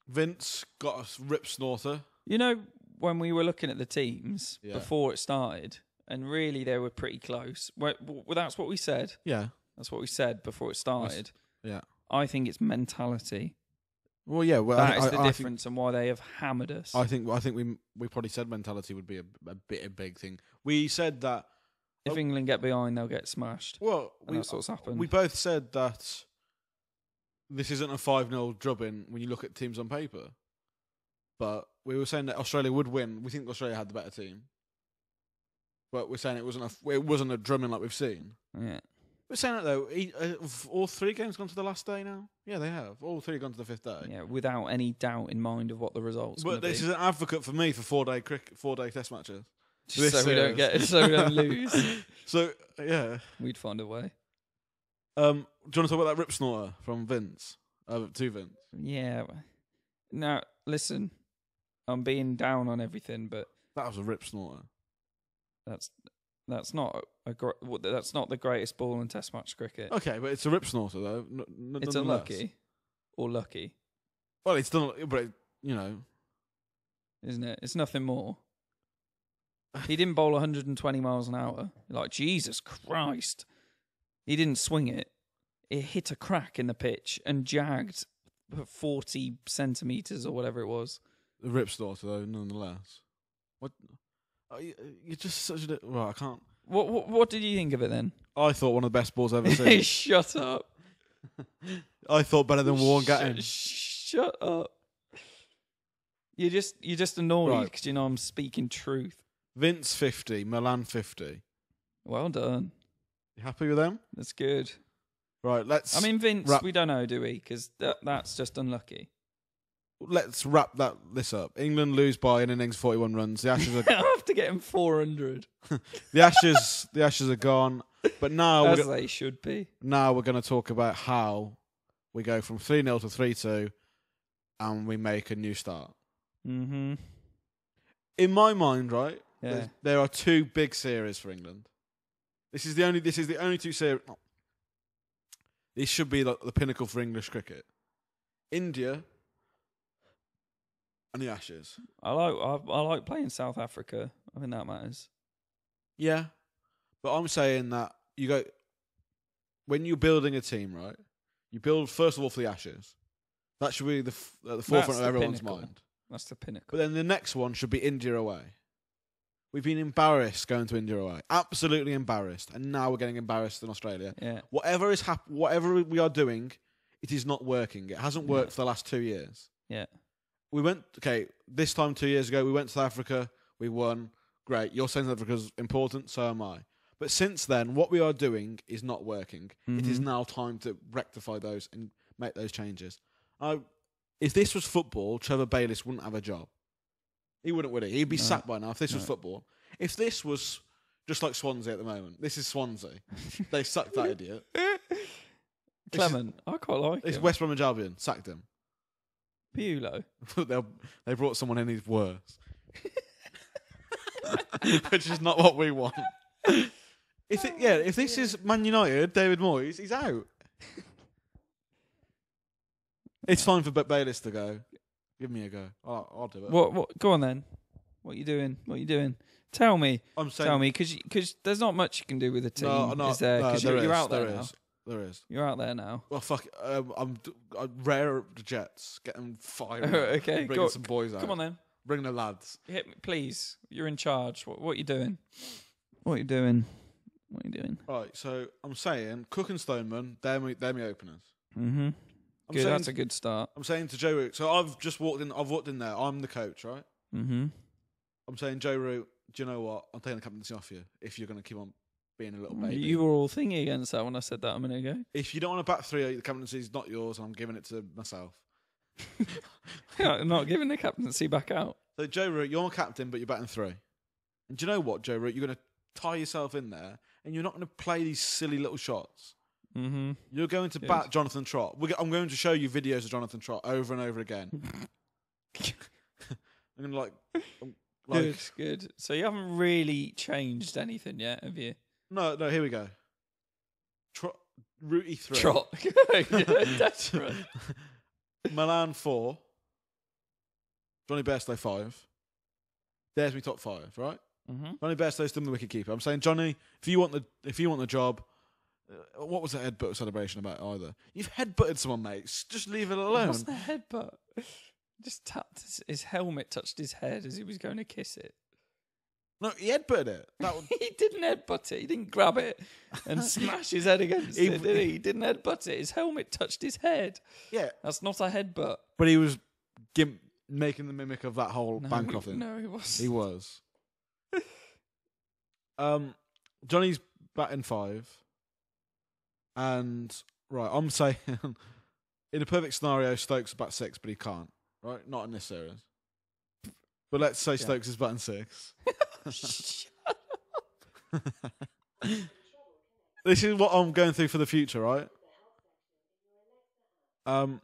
Vince got a rip snorter. You know, when we were looking at the teams before it started, and really they were pretty close. Well, that's what we said. Yeah. That's what we said before it started. Yeah. I think it's mentality. Well, yeah. Well, that is the difference and why they have hammered us. I think we probably said mentality would be a big thing. We said that if England get behind, they'll get smashed. Well, that's what's happened. We both said that this isn't a 5-0 drubbing when you look at teams on paper. But we were saying that Australia would win. We think Australia had the better team. But we're saying it wasn't a drumming like we've seen. Yeah. We're saying that though. All 3 games gone to the last day now. Yeah, they have. All 3 gone to the 5th day. Yeah, without any doubt in mind of what the results. But this is an advocate for me for 4-day Test matches. Just so we don't so we don't lose. So yeah, we'd find a way. Do you want to talk about that rip snorter from Vince? To Vince. Yeah. Now listen, I'm being down on everything, but that was a rip snorter. That's not that's not the greatest ball in Test match cricket. Okay, but it's a rip snorter though. It's unlucky, or lucky. Well, it's still, but isn't it? It's nothing more. He didn't bowl 120 miles an hour. Like, Jesus Christ. He didn't swing it. It hit a crack in the pitch and jagged 40 centimetres or whatever it was. The rip snorter though, nonetheless. What? You're just such a... Right, I can't... What did you think of it then? I thought one of the best balls I've ever seen. Shut up. I thought better than Warren Gatting. Shut up. You're just annoyed because you know I'm speaking truth. Vince 50, Milan 50. Well done. You happy with them? That's good. Right, let's... I mean, Vince, we don't know, do we? Because that's just unlucky. Let's wrap this up. England lose by an innings 41 runs. The Ashes are... I have to get him 400. The Ashes are gone. But now... they should be. Now we're going to talk about how we go from 3-0 to 3-2 and we make a new start. Mm-hmm. In my mind, right, yeah. there are 2 big series for England. This is the only 2 series... This should be like the pinnacle for English cricket. India and the Ashes. I like playing South Africa. I think that matters. Yeah, but I'm saying that when you're building a team, right? You build first of all for the Ashes. That should be the forefront of everyone's mind. That's the pinnacle. But then the next one should be India away. We've been embarrassed going to India away. Absolutely embarrassed. And now we're getting embarrassed in Australia. Yeah. Whatever whatever we are doing, it is not working. It hasn't worked for the last 2 years. Yeah. This time 2 years ago, we went to South Africa. We won. Great. You're saying South Africa's important, so am I. But since then, what we are doing is not working. It is now time to rectify those and make those changes. If this was football, Trevor Bayliss wouldn't have a job. He wouldn't, would he? He'd be sacked by now if this was football. If this was just like Swansea at the moment, this is Swansea. They sacked that idiot. Clement, I quite like It's him. West Bromwich Albion. Sacked him. Bulo. They brought someone in who's worse. Which is not what we want. If this is Man United, David Moyes, he's out. It's time for Bayliss to go. Give me a go. I'll do it. What? Go on then. What are you doing? Tell me. I'm saying, Tell me, because there's not much you can do with a team, is there? Because you're out there now. There is. You're out there now. Well, fuck. I'm rare at the Jets. Get them fired. Okay, Bringing some boys out. Come on then. Bring the lads. Hit me, please. You're in charge. What are you doing? What are you doing? Right. So I'm saying Cook and Stoneman. They're my openers. Mm-hmm. Good. That's a good start. I'm saying to Joe Root. So I've just walked in. I've walked in there. I'm the coach, right? Mm-hmm. I'm saying Joe Root. Do you know what? I'm taking the captaincy off you if you're going to keep on being a little baby. You were all thingy against that when I said that a minute ago. If you don't want to back three, the captaincy is not yours, and I'm giving it to myself. I'm not giving the captaincy back out. So Joe Root, you're captain, but you're batting three. And do you know what, Joe Root? You're going to tie yourself in there, and you're not going to play these silly little shots. Mm-hmm. You're going to bat Jonathan Trott. I'm going to show you videos of Jonathan Trott over and over again. I'm going to Good. So you haven't really changed anything yet, have you? No, here we go. Rooty 3. Trot. Desperate. Milan 4. Johnny Bairstow 5. There's me top 5, right? Mm-hmm. Johnny Bairstow's still the wicket keeper. I'm saying, Johnny, if you want the job, what was the headbutt celebration about either? You've headbutted someone, mate. Just leave it alone. What's the headbutt? Just tapped his helmet, touched his head as he was going to kiss it. No, he headbutted it. He didn't headbutt it. He didn't grab it and smash his head against it, did he? He didn't headbutt it. His helmet touched his head. Yeah. That's not a headbutt. But he was making the mimic of that whole Bancroft thing. No, he wasn't. He was. Johnny's batting 5. And, right, I'm saying, in a perfect scenario, Stokes bat 6, but he can't. Right? Not in this series. But let's say Stokes is batting 6. This is what I'm going through for the future, right? No,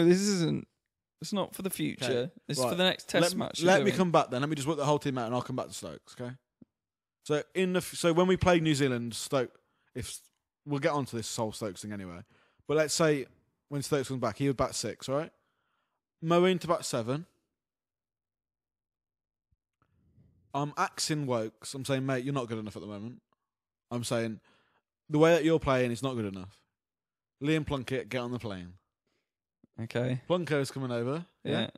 this isn't. It's not for the future. Okay. It's for the next test match. Let me come back then. Let me just work the whole team out, and I'll come back to Stokes. Okay. So when we play New Zealand, we'll get onto this whole Stokes thing anyway. But let's say when Stokes comes back, he would bat 6, right? Moeen to bat 7. I'm axing Wokes. I'm saying, mate, you're not good enough at the moment. I'm saying, the way that you're playing is not good enough. Liam Plunkett, get on the plane. Okay. Plunko's coming over. Yeah.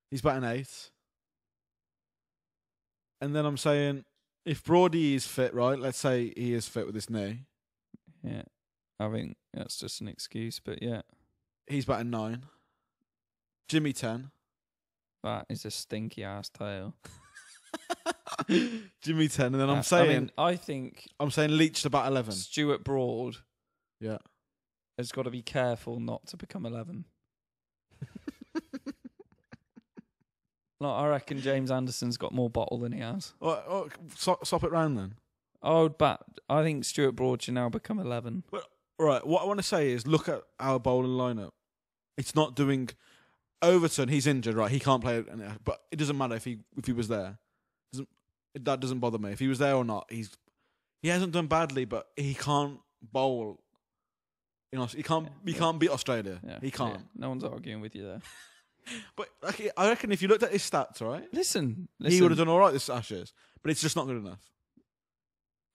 He's batting 8. And then I'm saying, if Brody is fit, right? Let's say he is fit with his knee. Yeah. I think that's just an excuse, but yeah. He's batting 9. Jimmy 10. That is a stinky ass tail. Jimmy 10. And then I'm saying... I think... I'm saying Leach to bat 11. Stuart Broad... Yeah. Has got to be careful not to become 11. I reckon James Anderson's got more bottle than he has. Swap it round then. I think Stuart Broad should now become 11. But, right, what I want to say is look at our bowling lineup. It's not doing... Overton, he's injured, right? He can't play, but it doesn't matter if he was there. That doesn't bother me. If he was there or not, he hasn't done badly, but he can't bowl. You know, he can't beat Australia. Yeah, he can't. Yeah. No one's arguing with you there. But I reckon if you looked at his stats, right? Listen. He would have done all right this Ashes, but it's just not good enough.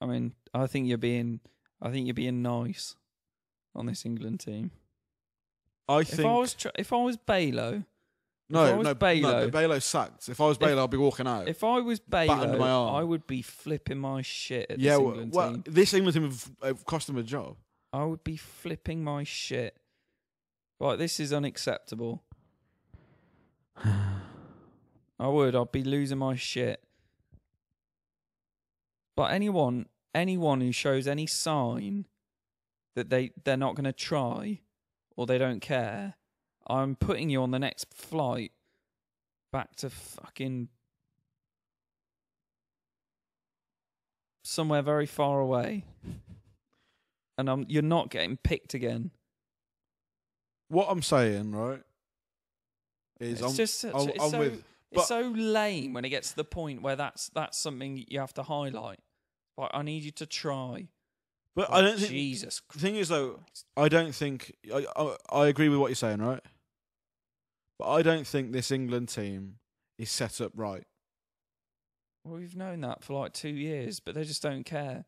I mean, I think you're being nice on this England team. If I was Balo, No, was no, Balo- Balo's sacked. If I was Balo, I'd be walking out. If I was Battened my Balo, arm. I would be flipping my shit at Yeah, this England team. this England team have cost him a job. I would be flipping my shit. Right, this is unacceptable. I would. I'd be losing my shit. But anyone who shows any sign that they're not going to try or they don't care, I'm putting you on the next flight back to fucking somewhere very far away. And you're not getting picked again. What I'm saying, right, is It's so lame when it gets to the point where that's something you have to highlight. Like, I need you to try. But Like, I don't think Jesus the thing is though. I don't think I agree with what you're saying, right? But I don't think this England team is set up right. Well, we've known that for like 2 years, but they just don't care.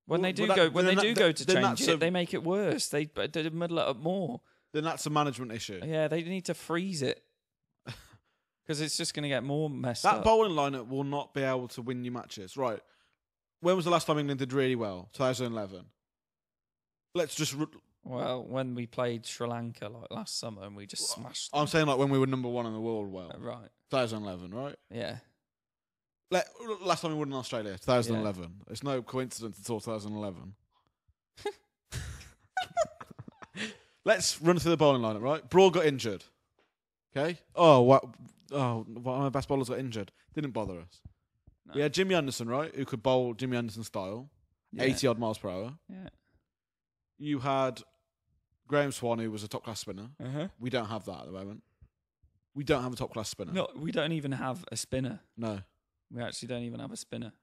When Well, they do but go, that- when they then do that- go to then change that's it, they make it worse. They muddle it up more. Then that's a management issue. Yeah, they need to freeze it because it's just going to get more messed That up. bowling lineup will not be able to win you matches, right? When was the last time England did really well? 2011. Let's just. Well, when we played Sri Lanka like last summer and we just smashed them. I'm saying like when we were number one in the world. Well, Right. 2011, right? Yeah. Last time we won in Australia, 2011. It's no coincidence it's all 2011. Let's run through the bowling lineup, right? Broad got injured. Okay. One of my best bowlers got injured. Didn't bother us. No. We had Jimmy Anderson, right, who could bowl Jimmy Anderson style, Yeah. 80 odd miles per hour. Yeah. You had Graham Swan, who was a top class spinner. Uh-huh. We don't have that at the moment. We don't have a top class spinner. No, we don't even have a spinner. No. We actually don't even have a spinner.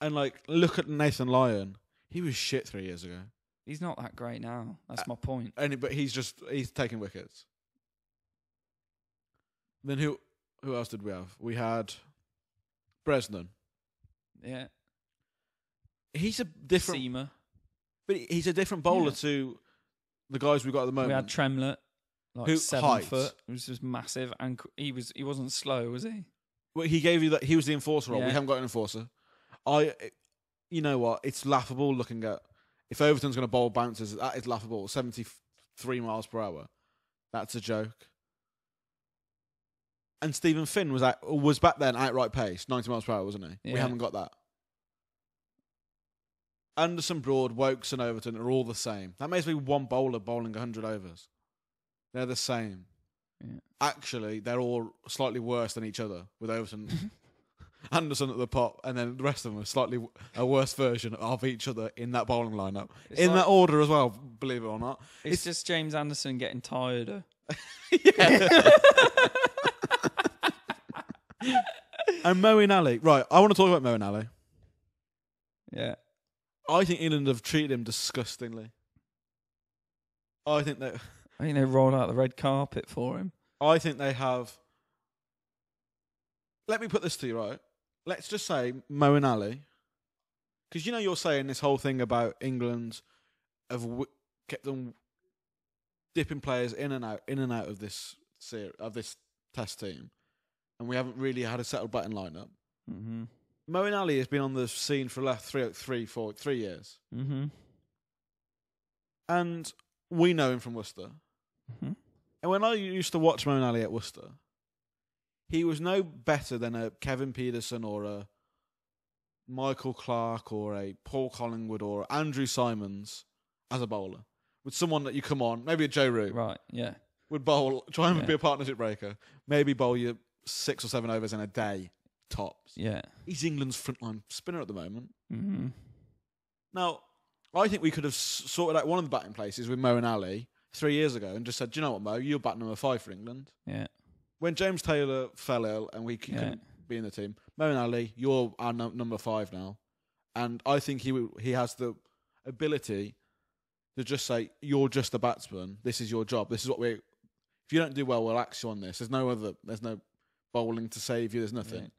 And like, look at Nathan Lyon. He was shit 3 years ago. He's not that great now. That's my point. But he's taking wickets. Then who else did we have? We had Bresnan. Yeah. He's a different, Seamer. but he's a different bowler Yeah. to the guys we got at the moment. We had Tremlett, like Who- 7 height. foot. He was just massive, and he wasn't slow, was he? Well, he gave you that. He was the enforcer role. Yeah. We haven't got an enforcer. You know what? It's laughable looking at if Overton's going to bowl bouncers. That is laughable. 73 miles per hour. That's a joke. And Stephen Finn was back then outright pace, 90 miles per hour, wasn't he? We Yeah. haven't got that. Anderson, Broad, Wokes, and Overton are all the same. That makes me one bowler bowling 100 overs. They're the same. Yeah. Actually, they're all slightly worse than each other, with Overton, Anderson at the top, and then the rest of them are slightly a worse version of each other in that bowling lineup. It's In like- that order as well, believe it or not. It's just James Anderson getting tireder. And Moeen Ali. Right, I want to talk about Moeen Ali. Yeah. I think England have treated him disgustingly. I think I think they rolled out the red carpet for him. they have. Let me put this to you, right? Let's just say Moeen Ali, because you're saying this whole thing about England have kept them dipping players in and out of this Test team, and we haven't really had a settled batting lineup. Mm-hmm. Moeen Ali has been on the scene for the last 3 years, Mm-hmm. and we know him from Worcester. Mm-hmm. And when I used to watch Moeen Ali at Worcester, he was no better than a Kevin Peterson or a Michael Clarke or a Paul Collingwood or Andrew Simons as a bowler. With someone that you come on, maybe a Joe Root, Right, yeah. would bowl, try and Yeah. be a partnership breaker, maybe bowl you 6 or 7 overs in a day, tops. Yeah. He's England's frontline spinner at the moment. Mm-hmm. Now, I think we could have sorted out one of the batting places with Moeen Ali 3 years ago and just said, do you know what, Mo, you're bat number 5 for England. Yeah. When James Taylor fell ill and we couldn't be in the team, Moeen Ali, you're our number 5 now. And I think he has the ability to just say, you're just a batsman. This is your job. This is what if you don't do well, we'll axe you on this. There's no bowling to save you. There's nothing. Yeah.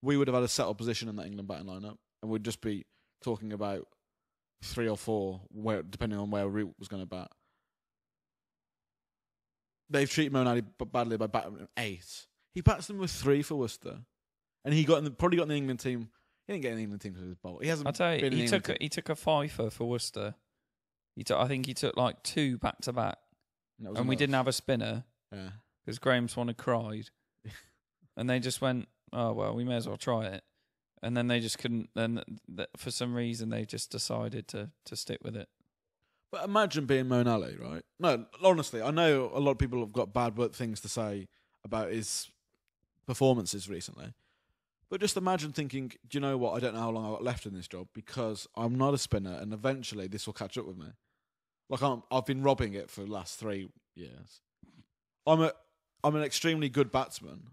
We would have had a settled position in that England batting lineup and we'd just be talking about 3 or 4, depending on where Root was going to bat. They've treated Moeen Ali badly by batting 8. He bats them with 3 for Worcester, and he probably got in the England team. He didn't get in the England team because of his bowl. He hasn't. I tell you, been in the England team. he took a fifer for Worcester. I think he took like 2 back to back, and we didn't have a spinner Yeah. because Graham Swan had cried, and they just went, "Oh well, we may as well try it." And then they just couldn't. Then for some reason they just decided to stick with it. But imagine being Moeen Ali, right? No, honestly, I know a lot of people have got bad things to say about his performances recently. But just imagine thinking, do you know what? I don't know how long I've got left in this job because I'm not a spinner, and eventually this will catch up with me. Like I've been robbing it for the last 3 years. I'm an extremely good batsman.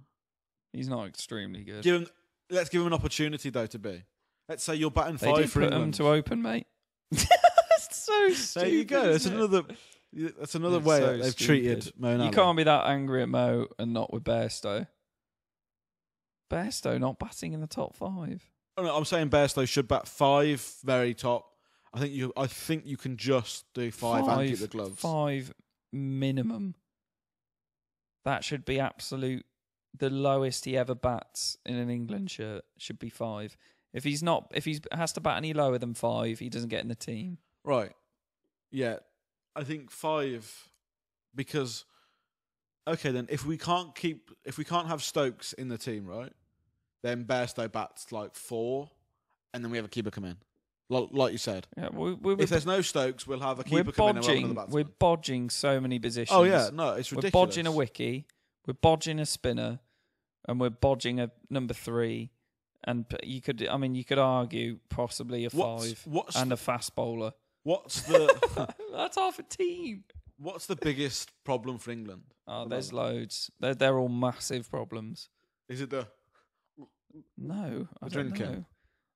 He's not extremely good. Let's give him an opportunity though to be. Let's say you're batting They 5 did for put England. him to open, mate. That's so stupid. There you go. That's another way so that they've stupid. treated Moeen Ali. You can't be that angry at Mo and not with Bairstow. Bairstow not batting in the top 5. Oh, no, I'm saying Bairstow should bat 5 very top. I think you can just do 5 and keep the gloves. 5 minimum. That should be absolute. The lowest he ever bats in an England shirt should be 5. If he has to bat any lower than 5, he doesn't get in the team. Right. Yeah. I think 5 because okay then if we can't have Stokes in the team, right? Then Bairstow bats like 4 and then we have a keeper come in. Like you said. Yeah, if there's no Stokes, we'll have a keeper come in and we'll have another batsman. We're bodging so many positions. Oh yeah, no, it's ridiculous. We're bodging a wicky, we're bodging a spinner, and we're bodging a number 3. And you could argue possibly a 5 and a fast bowler. What's the? That's half a team. What's the biggest problem for England? Oh, there's loads. They're all massive problems. Is it the? No, I don't drinking? know.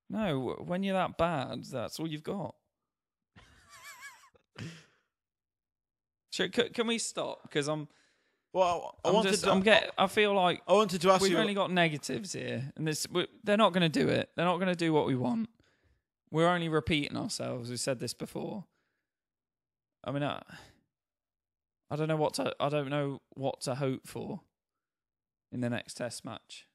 No, when you're that bad, that's all you've got. Can we stop? Because I feel like I wanted to ask we've you. only got negatives here, and they're not going to do it. They're not going to do what we want. We're only repeating ourselves. We said this before. I mean, I don't know what to hope for in the next Test match.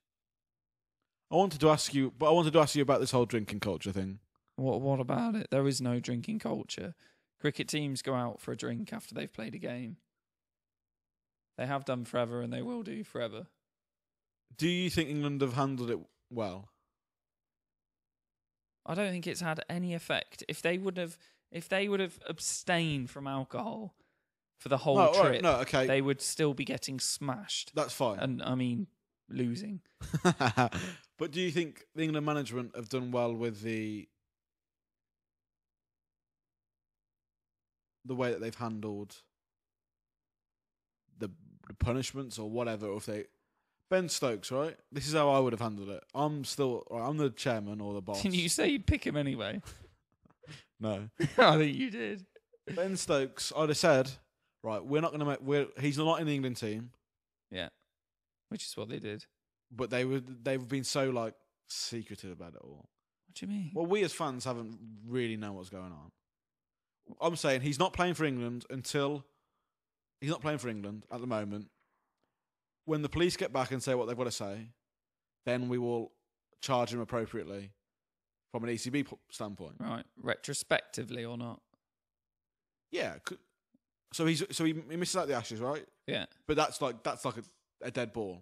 I wanted to ask you about this whole drinking culture thing. What about it? There is no drinking culture. Cricket teams go out for a drink after they've played a game. They have done forever, and they will do forever. Do you think England have handled it well? I don't think it's had any effect. If they would have abstained from alcohol for the whole trip, okay. They would still be getting smashed. That's fine. And I mean, losing. But do you think the England management have done well with the way that they've handled the punishments or whatever? Or if they Ben Stokes, right? This is how I would have handled it. I'm the chairman or the boss. Didn't you say you'd pick him anyway? No. I think you did. Ben Stokes, I'd have said, right, he's not in the England team. Yeah. Which is what they did. But they've been so like secretive about it all. What do you mean? Well, we as fans haven't really known what's going on. I'm saying he's not playing for England at the moment. When the police get back and say what they've got to say, then we will charge him appropriately from an ECB standpoint. Right, retrospectively or not? Yeah. So he misses out the Ashes, right? Yeah. But that's like a dead ball.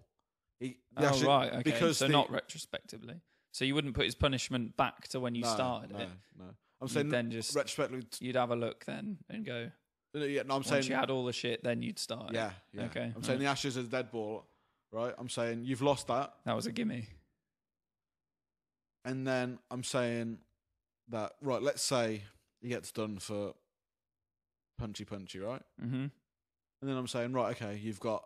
Right. Okay. Because so not retrospectively. So you wouldn't put his punishment back to when you started it. No. I'm saying then just retrospectively. You'd have a look then and go. Yeah, no, I'm saying once you had all the shit, then you'd start. Yeah. Okay. I'm saying the Ashes is a dead ball, right? I'm saying you've lost that. That was a gimme. And then I'm saying that, right, let's say he gets done for punchy, right? Mm-hmm. And then I'm saying, right, okay, you've got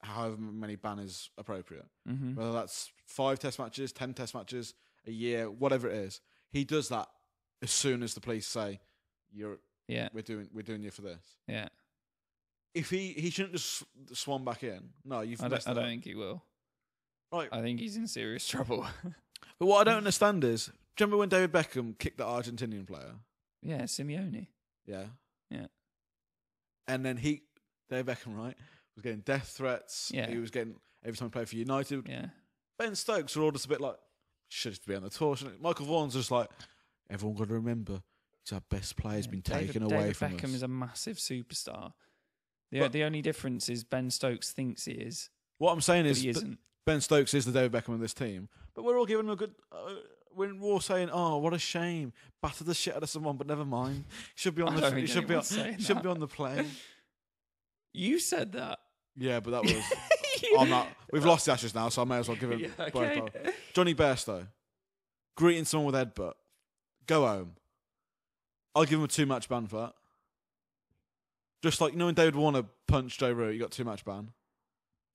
however many banners appropriate. Mm-hmm. Whether that's 5 Test matches, 10 Test matches, a year, whatever it is. He does that as soon as the police say, we're doing you for this. Yeah. If he shouldn't just swan back in. No, I don't think he will. Right. I think he's in serious trouble. But what I don't understand is, do you remember when David Beckham kicked that Argentinian player? Yeah, Simeone. Yeah. Yeah. And then David Beckham, right, was getting death threats. Yeah. He was getting every time he played for United. Yeah. Ben Stokes are all just a bit like, should just be on the tour. Shouldn't it? Michael Vaughan's just like, everyone got to remember, it's our best player's been taken away David from Beckham us. is a massive superstar. The only difference is Ben Stokes thinks he is. What I'm saying But is he isn't. Ben Stokes is the David Beckham of this team, but we're all giving him a good. We're all saying, "Oh, what a shame! Batter the shit out of someone," but never mind. He should be on I the. don't He think should be on. anyone's saying He should that. be on the plane. You said that. Yeah, but that was. I'm not. We've lost the Ashes now, so I may as well give him. Yeah, okay. Johnny Bairstow, greeting someone with headbutt. Go home. I'll give him a 2-match ban for that. Just like, when David Warner punched Joe Root, you got 2-match ban.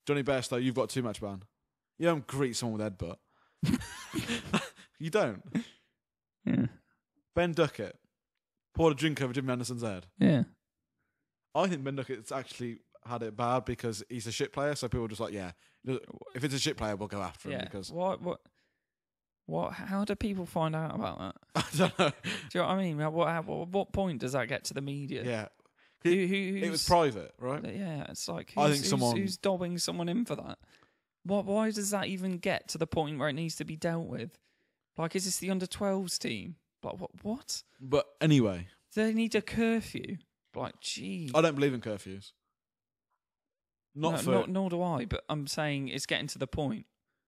Johnny Bairstow, you've got 2-match ban. You don't greet someone with headbutt. You don't. Yeah. Ben Duckett poured a drink over Jimmy Anderson's head. Yeah. I think Ben Duckett's actually had it bad because he's a shit player, so people are just like, yeah, if it's a shit player, we'll go after him. Yeah. Because What? How do people find out about that? I don't know. Do you know what I mean? What point does that get to the media? Yeah. Who's, It was private, right? Yeah, it's like I think who's dobbing someone in for that? Why does that even get to the point where it needs to be dealt with? Like, is this the under-12s team? Like, what? But anyway, Do they need a curfew? Like, gee. I don't believe in curfews. Not Nor do I, but I'm saying it's getting to the point.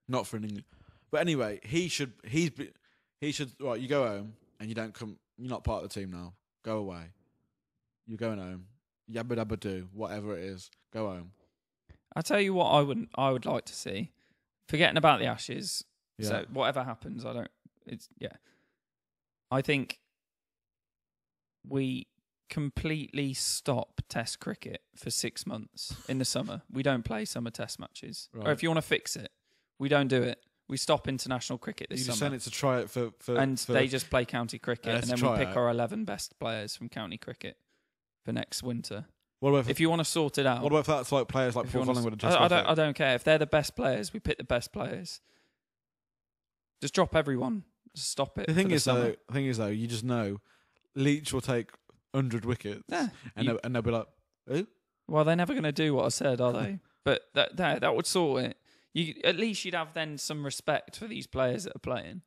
Not for an England. But anyway, he should. Right, you go home and you don't come. You're not part of the team now. Go away. You're going home. Yabba dabba do whatever it is. Go home. I tell you what, I would like to see. Forgetting about the Ashes. Yeah. So whatever happens, I think we completely stop Test cricket for 6 months in the summer. We don't play summer Test matches. Right. Or if you want to fix it, we don't do it. We stop international cricket this You just summer. sent it to try it for They just play county cricket, and to then we try pick it. our 11 best players from county cricket for next winter. What about If you want to sort it out, what about if that's like players like if you Paul wanna Collingwood and s- Jess I Buffett? don't care. If they're the best players, we pick the best players. Just drop everyone. Just stop it. The thing for is, summer. though, you just know Leach will take 100 wickets, Yeah. and they'll be like, who? Well, they're never going to do what I said, are they? But that would sort it. At least you'd have then some respect for these players that are playing,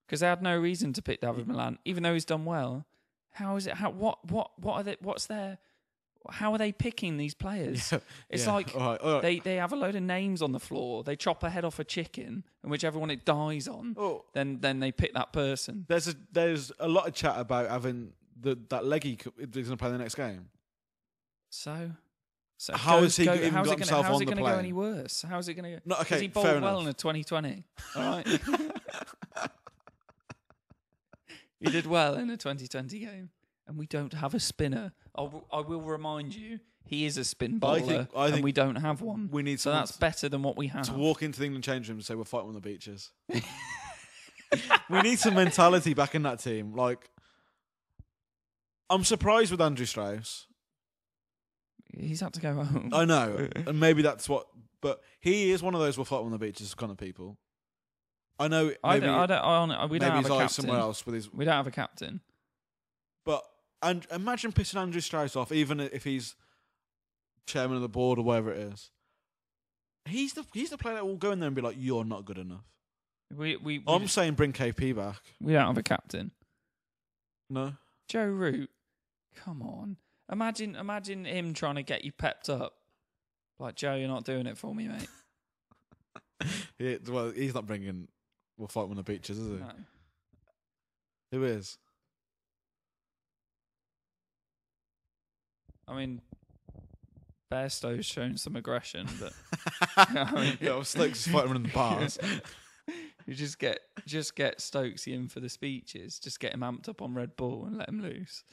because they had no reason to pick David Milan, even though he's done well. How is it? What are they? What's their? How are they picking these players? Yeah, It's yeah. like All right. they have a load of names on the floor. They chop a head off a chicken, and whichever one it dies on, Oh, then they pick that person. there's a lot of chat about having that leggy is going to play the next game. So How has he even how's got it himself how's on it the going to go plane? any worse? How's it going to go? No, okay, Because he bowled fair well enough. in a 2020. All right. He did well in a 2020 game, and we don't have a spinner. I will remind you, he is a spin bowler, I think and we don't have one. we need So someone that's better than what we have. to walk into the England change room and say we're fighting on the beaches. We need some mentality back in that team. Like, I'm surprised with Andrew Strauss. He's had to go home. I know, and maybe that's what. But he is one of those we'll fight on the beaches kind of people. I know. Maybe, we don't maybe have he's a eyes captain. somewhere else with his. We don't have a captain. But and imagine pissing Andrew Strauss off, even if he's chairman of the board or whatever it is. He's the player that will go in there and be like, "You're not good enough." I'm saying bring KP back. We don't have a captain. No. Joe Root, come on. Imagine him trying to get you pepped up. Like, Joe, you're not doing it for me, mate. Well, he's not bringing. We'll fight on the beaches, is he? No. Who is? I mean, Bairstow's shown some aggression, but Yeah, well, Stokes is fighting him in the bars. you just get Stokesy in for the speeches. Just get him amped up on Red Bull and let him loose.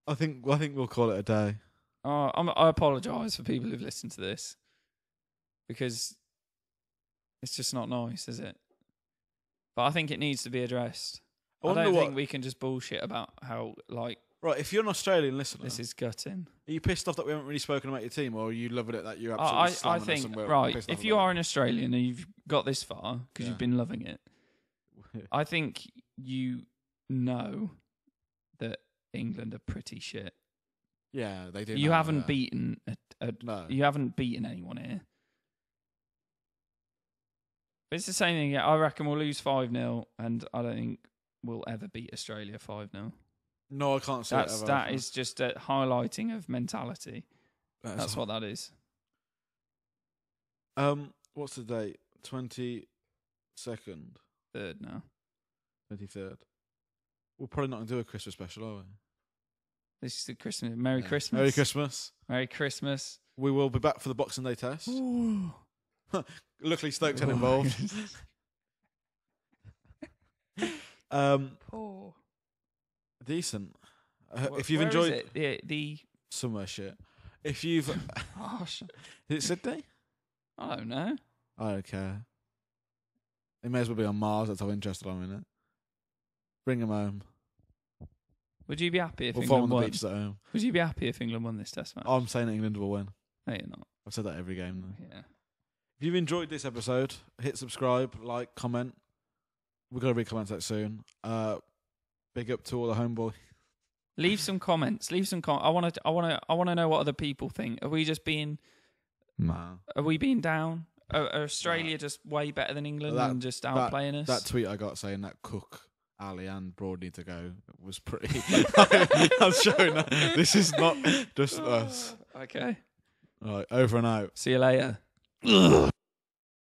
I think we'll call it a day. I apologise for people who've listened to this, because it's just not nice, is it? But I think it needs to be addressed. I don't think we can just bullshit about how, like, Right, if you're an Australian listener, this is gutting. are you pissed off that we haven't really spoken about your team, or are you loving it that you're absolutely I slamming us think, and we're right, pissed if off you about are an Australian and you've got this far because Yeah. you've been loving it, it? I think you know that England are pretty shit. Yeah, they do. You now, haven't yeah. beaten No. you haven't beaten anyone here. But it's the same thing. Yeah, I reckon we'll lose 5-0, and I don't think we'll ever beat Australia 5-0. No, I can't say That is just a highlighting of mentality. That's what that is. What's the date? 22nd. 3rd now. 23rd. We're probably not going to do a Christmas special, are we? This is the Christmas. Merry Christmas. Merry Christmas. Merry Christmas. We will be back for the Boxing Day test. Ooh. Luckily, Stoke had involved. Poor. Decent. If you've enjoyed is it? The somewhere shit. If you've gosh, is it Sydney? I don't know. I don't care. It may as well be on Mars. That's how interested I'm in it. Bring him home. Would you be happy if We'll England fall on the won? beaches at home. Would you be happy if England won this test match? I'm saying that England will win. No, you're not. I've said that every game though. Yeah. If you've enjoyed this episode, hit subscribe, like, comment. We're gonna read comments that soon. Big up to all the homeboy. Leave some comments. Leave some I want to know what other people think. Are we just being? Nah. Are we being down? Are Australia just way better than England and just outplaying us? That tweet I got saying that Cook, Ali, and Broad need to go was pretty. I'm showing that this is not just us. Okay. Right, over and out. See you later.